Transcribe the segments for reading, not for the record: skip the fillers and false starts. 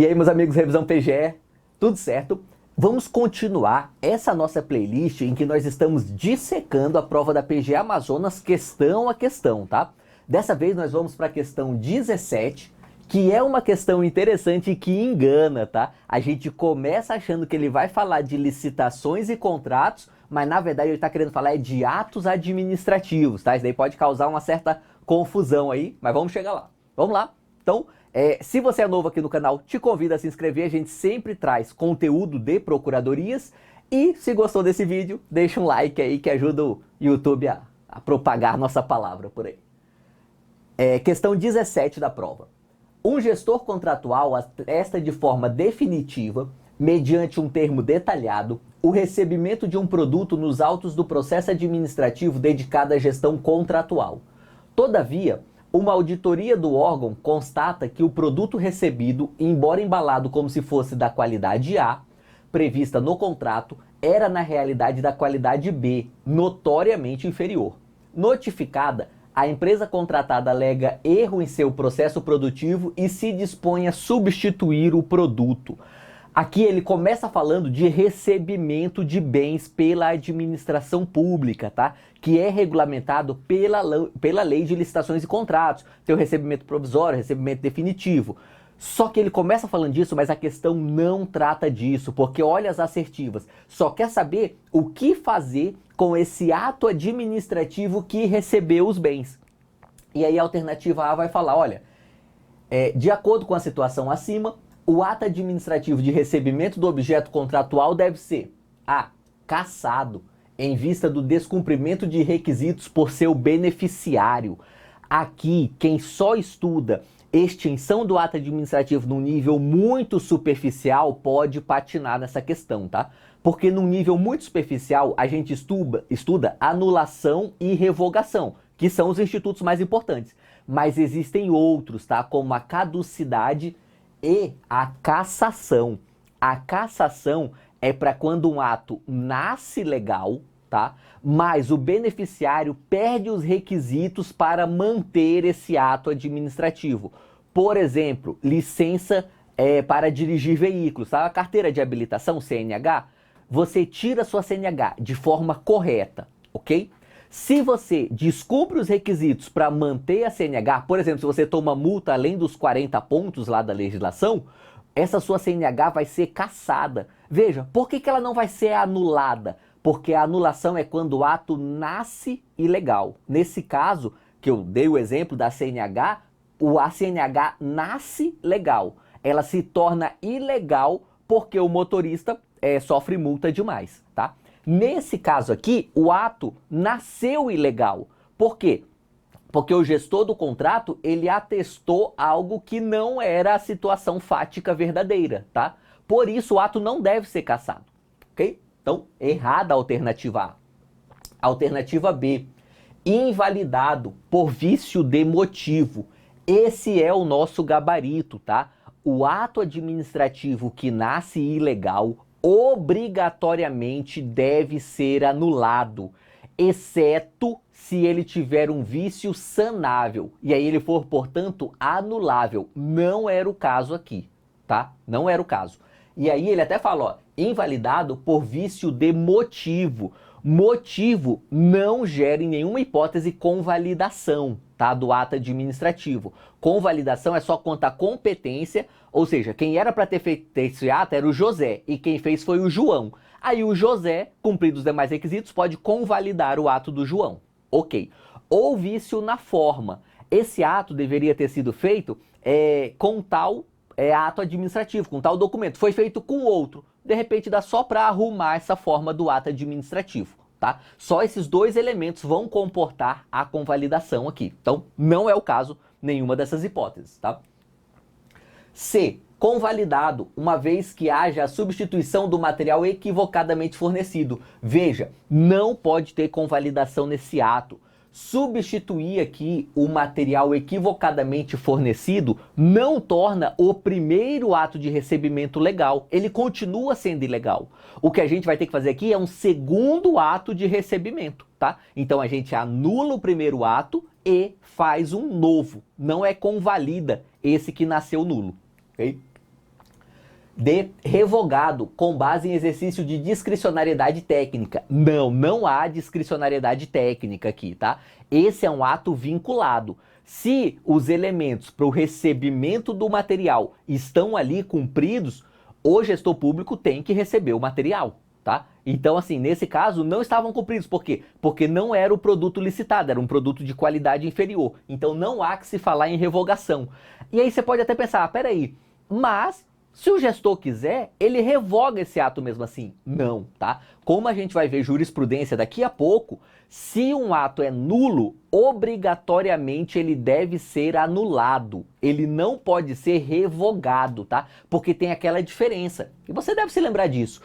E aí, meus amigos, Revisão PGE, tudo certo? Vamos continuar essa nossa playlist em que nós estamos dissecando a prova da PGE Amazonas questão a questão, tá? Dessa vez nós vamos para a questão 17, que é uma questão interessante e que engana, tá? A gente começa achando que ele vai falar de licitações e contratos, mas na verdade ele está querendo falar de atos administrativos, tá? Isso daí pode causar uma certa confusão aí, mas vamos chegar lá. Vamos lá? Então, se você é novo aqui no canal, te convido a se inscrever, a gente sempre traz conteúdo de procuradorias. E se gostou desse vídeo, deixa um like aí que ajuda o YouTube a propagar nossa palavra por aí. Questão 17 da prova. Um gestor contratual atesta de forma definitiva, mediante um termo detalhado, o recebimento de um produto nos autos do processo administrativo dedicado à gestão contratual. Todavia, uma auditoria do órgão constata que o produto recebido, embora embalado como se fosse da qualidade A, prevista no contrato, era na realidade da qualidade B, notoriamente inferior. Notificada, a empresa contratada alega erro em seu processo produtivo e se dispõe a substituir o produto. Aqui ele começa falando de recebimento de bens pela administração pública, tá? Que é regulamentado pela lei de licitações e contratos. Tem o recebimento provisório, recebimento definitivo. Só que ele começa falando disso, mas a questão não trata disso, porque olha as assertivas. Só quer saber o que fazer com esse ato administrativo que recebeu os bens. E aí a alternativa A vai falar, olha, de acordo com a situação acima, o ato administrativo de recebimento do objeto contratual deve ser A. Cassado, em vista do descumprimento de requisitos por seu beneficiário. Aqui, quem só estuda extinção do ato administrativo num nível muito superficial pode patinar nessa questão, tá? Porque num nível muito superficial a gente estuda anulação e revogação, que são os institutos mais importantes. Mas existem outros, tá? Como a caducidade e a cassação. A cassação é para quando um ato nasce legal, tá? Mas o beneficiário perde os requisitos para manter esse ato administrativo. Por exemplo, licença para dirigir veículos, tá? A carteira de habilitação, CNH, você tira sua CNH de forma correta, ok? Se você descumpre os requisitos para manter a CNH, por exemplo, se você toma multa além dos 40 pontos lá da legislação, essa sua CNH vai ser cassada. Veja, por que ela não vai ser anulada? Porque a anulação é quando o ato nasce ilegal. Nesse caso, que eu dei o exemplo da CNH, a CNH nasce legal. Ela se torna ilegal porque o motorista sofre multa demais, tá? Nesse caso aqui, o ato nasceu ilegal. Por quê? Porque o gestor do contrato, ele atestou algo que não era a situação fática verdadeira, tá? Por isso, o ato não deve ser cassado, ok? Então, errada a alternativa A. Alternativa B, invalidado por vício de motivo. Esse é o nosso gabarito, tá? O ato administrativo que nasce ilegal obrigatoriamente deve ser anulado, exceto se ele tiver um vício sanável. E aí ele for, portanto, anulável. Não era o caso aqui, tá? Não era o caso. E aí ele até fala, ó, invalidado por vício de motivo. Motivo não gera em nenhuma hipótese convalidação, tá, do ato administrativo. Convalidação é só quanto à competência, ou seja, quem era para ter feito esse ato era o José e quem fez foi o João. Aí o José, cumpridos os demais requisitos, pode convalidar o ato do João. Ok. Ou vício na forma. Esse ato deveria ter sido feito com tal ato administrativo, com tal documento. Foi feito com outro. De repente dá só para arrumar essa forma do ato administrativo, tá? Só esses dois elementos vão comportar a convalidação aqui. Então, não é o caso nenhuma dessas hipóteses, tá? C. Convalidado, uma vez que haja a substituição do material equivocadamente fornecido. Veja, não pode ter convalidação nesse ato. Substituir aqui o material equivocadamente fornecido não torna o primeiro ato de recebimento legal. Ele continua sendo ilegal. O que a gente vai ter que fazer aqui é um segundo ato de recebimento, tá? Então a gente anula o primeiro ato e faz um novo. Não é convalida esse que nasceu nulo, ok? revogado com base em exercício de discricionariedade técnica. Não há discricionariedade técnica aqui, tá? Esse é um ato vinculado. Se os elementos para o recebimento do material estão ali cumpridos, o gestor público tem que receber o material, tá? Então, assim, nesse caso, não estavam cumpridos. Por quê? Porque não era o produto licitado, era um produto de qualidade inferior. Então, não há que se falar em revogação. E aí você pode até pensar, peraí, mas se o gestor quiser, ele revoga esse ato mesmo assim. Não, tá? Como a gente vai ver jurisprudência daqui a pouco, se um ato é nulo, obrigatoriamente ele deve ser anulado. Ele não pode ser revogado, tá? Porque tem aquela diferença. E você deve se lembrar disso.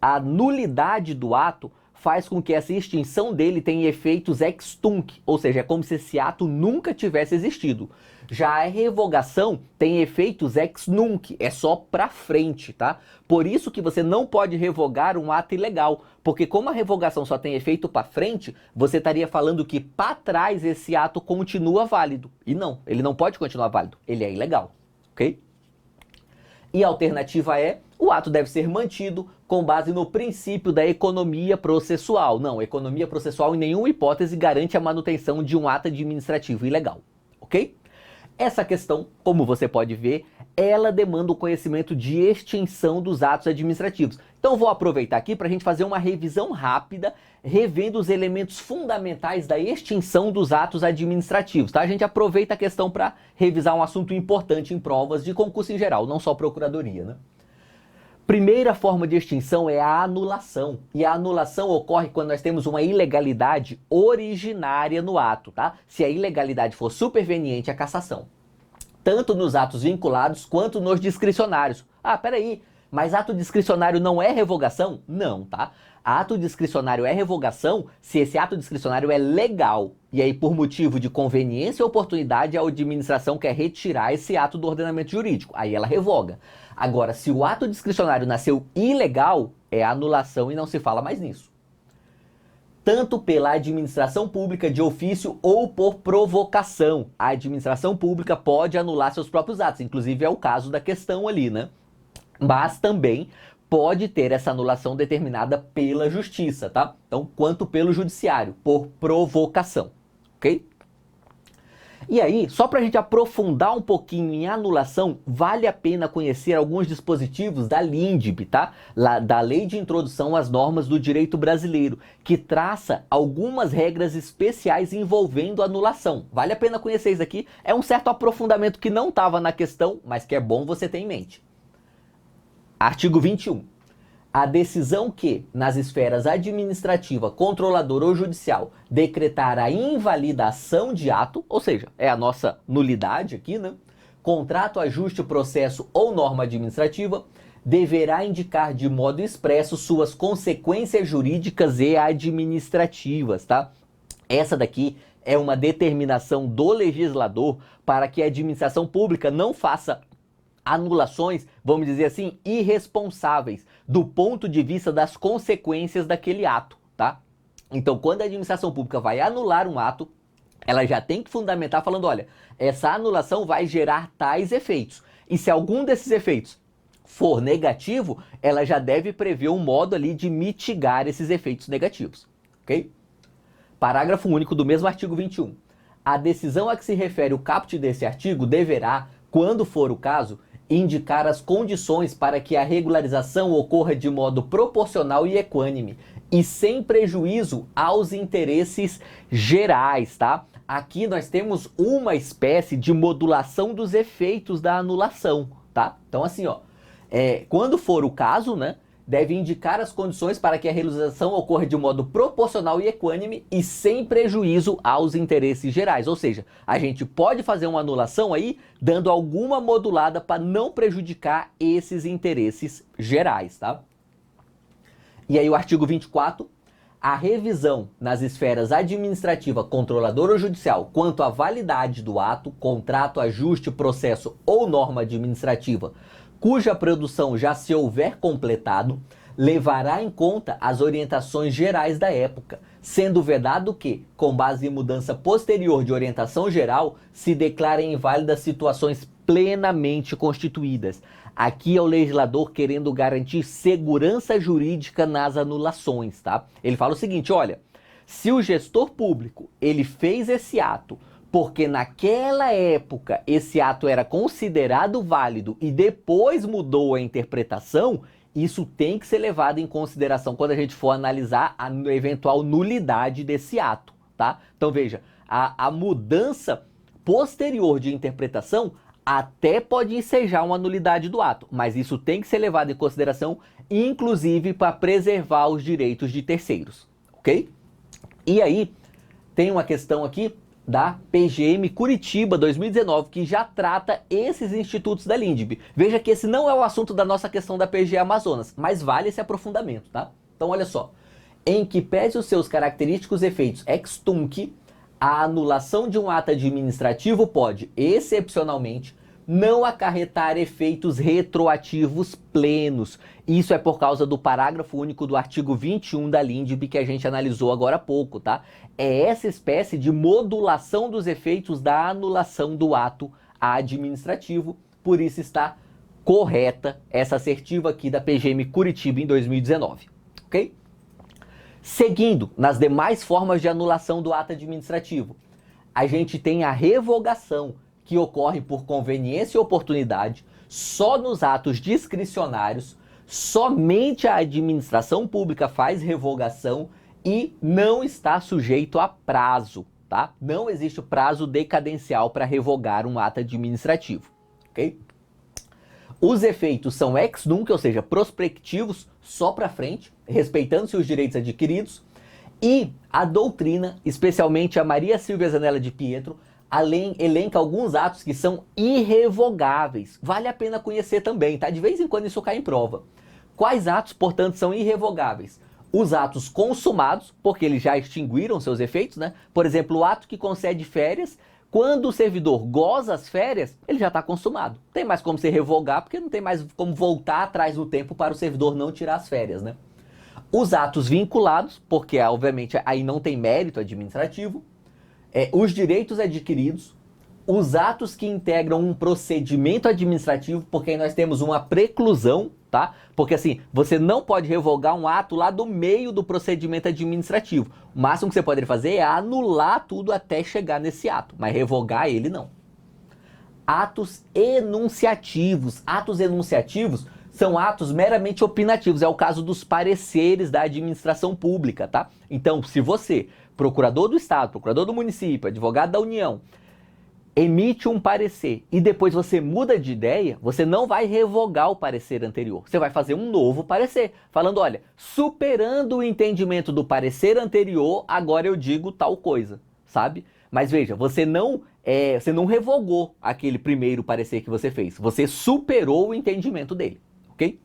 A nulidade do ato faz com que essa extinção dele tenha efeitos ex tunc, ou seja, é como se esse ato nunca tivesse existido. Já a revogação tem efeitos ex nunc, é só pra frente, tá? Por isso que você não pode revogar um ato ilegal, porque como a revogação só tem efeito pra frente, você estaria falando que pra trás esse ato continua válido. E não, ele não pode continuar válido, ele é ilegal, ok? E a alternativa é, o ato deve ser mantido com base no princípio da economia processual. Não, economia processual em nenhuma hipótese garante a manutenção de um ato administrativo ilegal, ok? Essa questão, como você pode ver, ela demanda o conhecimento de extinção dos atos administrativos. Então vou aproveitar aqui para a gente fazer uma revisão rápida, revendo os elementos fundamentais da extinção dos atos administrativos, tá? A gente aproveita a questão para revisar um assunto importante em provas de concurso em geral, não só procuradoria, né? Primeira forma de extinção é a anulação. E a anulação ocorre quando nós temos uma ilegalidade originária no ato, tá? Se a ilegalidade for superveniente à cassação. Tanto nos atos vinculados quanto nos discricionários. Ah, peraí, mas ato discricionário não é revogação? Não, tá? Ato discricionário é revogação se esse ato discricionário é legal. E aí, por motivo de conveniência ou oportunidade, a administração quer retirar esse ato do ordenamento jurídico. Aí ela revoga. Agora, se o ato discricionário nasceu ilegal, é anulação e não se fala mais nisso. Tanto pela administração pública de ofício ou por provocação. A administração pública pode anular seus próprios atos, inclusive é o caso da questão ali, né? Mas também pode ter essa anulação determinada pela justiça, tá? Então, quanto pelo judiciário, por provocação, ok? E aí, só para a gente aprofundar um pouquinho em anulação, vale a pena conhecer alguns dispositivos da LINDB, tá? Da Lei de Introdução às Normas do Direito Brasileiro, que traça algumas regras especiais envolvendo anulação. Vale a pena conhecer isso aqui, é um certo aprofundamento que não estava na questão, mas que é bom você ter em mente. Artigo 21. A decisão que, nas esferas administrativa, controladora ou judicial, decretar a invalidação de ato, ou seja, é a nossa nulidade aqui, né? Contrato, ajuste, processo ou norma administrativa, deverá indicar de modo expresso suas consequências jurídicas e administrativas, tá? Essa daqui é uma determinação do legislador para que a administração pública não faça anulações, vamos dizer assim, irresponsáveis do ponto de vista das consequências daquele ato, tá? Então, quando a administração pública vai anular um ato, ela já tem que fundamentar falando, olha, essa anulação vai gerar tais efeitos. E se algum desses efeitos for negativo, ela já deve prever um modo ali de mitigar esses efeitos negativos, ok? Parágrafo único do mesmo artigo 21. A decisão a que se refere o caput desse artigo deverá, quando for o caso, indicar as condições para que a regularização ocorra de modo proporcional e equânime e sem prejuízo aos interesses gerais, tá? Aqui nós temos uma espécie de modulação dos efeitos da anulação, tá? Então assim, ó, quando for o caso, né, deve indicar as condições para que a regularização ocorra de modo proporcional e equânime e sem prejuízo aos interesses gerais. Ou seja, a gente pode fazer uma anulação aí, dando alguma modulada para não prejudicar esses interesses gerais, tá? E aí o artigo 24, a revisão nas esferas administrativa, controladora ou judicial quanto à validade do ato, contrato, ajuste, processo ou norma administrativa, cuja produção já se houver completado, levará em conta as orientações gerais da época, sendo vedado que, com base em mudança posterior de orientação geral, se declarem inválidas situações plenamente constituídas. Aqui é o legislador querendo garantir segurança jurídica nas anulações, tá? Ele fala o seguinte, olha, se o gestor público, ele fez esse ato porque naquela época esse ato era considerado válido e depois mudou a interpretação, isso tem que ser levado em consideração quando a gente for analisar a eventual nulidade desse ato, tá? Então veja, a mudança posterior de interpretação até pode ensejar uma nulidade do ato, mas isso tem que ser levado em consideração, inclusive para preservar os direitos de terceiros, ok? E aí, tem uma questão aqui da PGM Curitiba 2019, que já trata esses institutos da LINDB. Veja que esse não é o assunto da nossa questão da PGE Amazonas, mas vale esse aprofundamento, tá? Então, olha só. Em que pese os seus característicos efeitos ex tunc, a anulação de um ato administrativo pode, excepcionalmente, não acarretar efeitos retroativos plenos. Isso é por causa do parágrafo único do artigo 21 da LINDB que a gente analisou agora há pouco, tá? É essa espécie de modulação dos efeitos da anulação do ato administrativo, por isso está correta essa assertiva aqui da PGM Curitiba em 2019, ok? Seguindo nas demais formas de anulação do ato administrativo, a gente tem a revogação, que ocorre por conveniência e oportunidade, só nos atos discricionários, somente a administração pública faz revogação e não está sujeito a prazo, tá? Não existe prazo decadencial para revogar um ato administrativo, ok? Os efeitos são ex nunc, ou seja, prospectivos, só para frente, respeitando-se os direitos adquiridos, e a doutrina, especialmente a Maria Silvia Zanella de Pietro, elenca alguns atos que são irrevogáveis. Vale a pena conhecer também, tá? De vez em quando isso cai em prova. Quais atos, portanto, são irrevogáveis? Os atos consumados, porque eles já extinguiram seus efeitos, né? Por exemplo, o ato que concede férias, quando o servidor goza as férias, ele já está consumado. Não tem mais como se revogar, porque não tem mais como voltar atrás no tempo para o servidor não tirar as férias, né? Os atos vinculados, porque obviamente aí não tem mérito administrativo. Os direitos adquiridos, os atos que integram um procedimento administrativo, porque aí nós temos uma preclusão, tá? Porque assim, você não pode revogar um ato lá do meio do procedimento administrativo. O máximo que você pode fazer é anular tudo até chegar nesse ato, mas revogar ele não. Atos enunciativos. Atos enunciativos são atos meramente opinativos, é o caso dos pareceres da administração pública, tá? Então, se você, procurador do Estado, procurador do município, advogado da União, emite um parecer e depois você muda de ideia, você não vai revogar o parecer anterior. Você vai fazer um novo parecer, falando, olha, superando o entendimento do parecer anterior, agora eu digo tal coisa, sabe? Mas veja, você não revogou aquele primeiro parecer que você fez, você superou o entendimento dele, ok?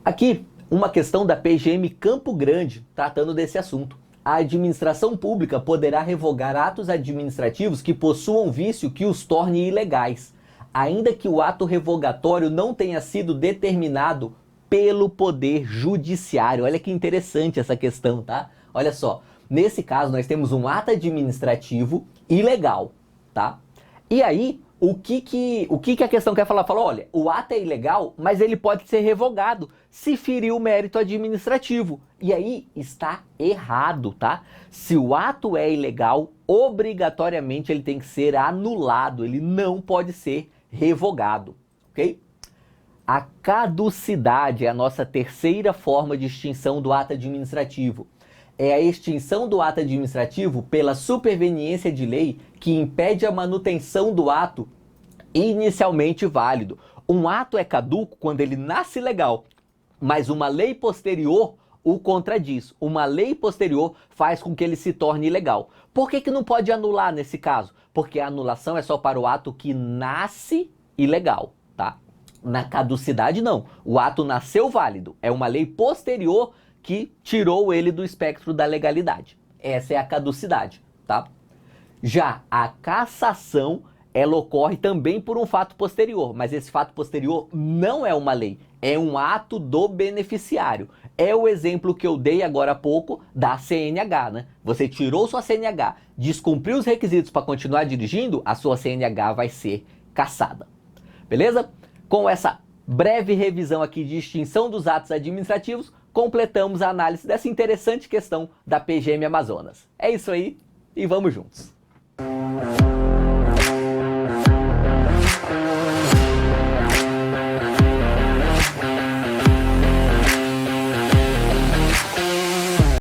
Aqui, uma questão da PGM Campo Grande, tratando desse assunto. A administração pública poderá revogar atos administrativos que possuam vício que os torne ilegais, ainda que o ato revogatório não tenha sido determinado pelo Poder Judiciário. Olha que interessante essa questão, tá? Olha só, nesse caso nós temos um ato administrativo ilegal, tá? E aí, o que a questão quer falar? Fala, olha, o ato é ilegal, mas ele pode ser revogado se ferir o mérito administrativo. E aí está errado, tá? Se o ato é ilegal, obrigatoriamente ele tem que ser anulado, ele não pode ser revogado, ok? A caducidade é a nossa terceira forma de extinção do ato administrativo. É a extinção do ato administrativo pela superveniência de lei que impede a manutenção do ato inicialmente válido. Um ato é caduco quando ele nasce legal, mas uma lei posterior o contradiz. Uma lei posterior faz com que ele se torne ilegal. Por que não pode anular nesse caso? Porque a anulação é só para o ato que nasce ilegal, tá? Na caducidade não. O ato nasceu válido. É uma lei posterior que tirou ele do espectro da legalidade. Essa é a caducidade, tá? Já a cassação, ela ocorre também por um fato posterior, mas esse fato posterior não é uma lei, é um ato do beneficiário. É o exemplo que eu dei agora há pouco da CNH, né? Você tirou sua CNH, descumpriu os requisitos para continuar dirigindo, a sua CNH vai ser cassada. Beleza? Com essa breve revisão aqui de extinção dos atos administrativos, completamos a análise dessa interessante questão da PGM Amazonas. É isso aí e vamos juntos!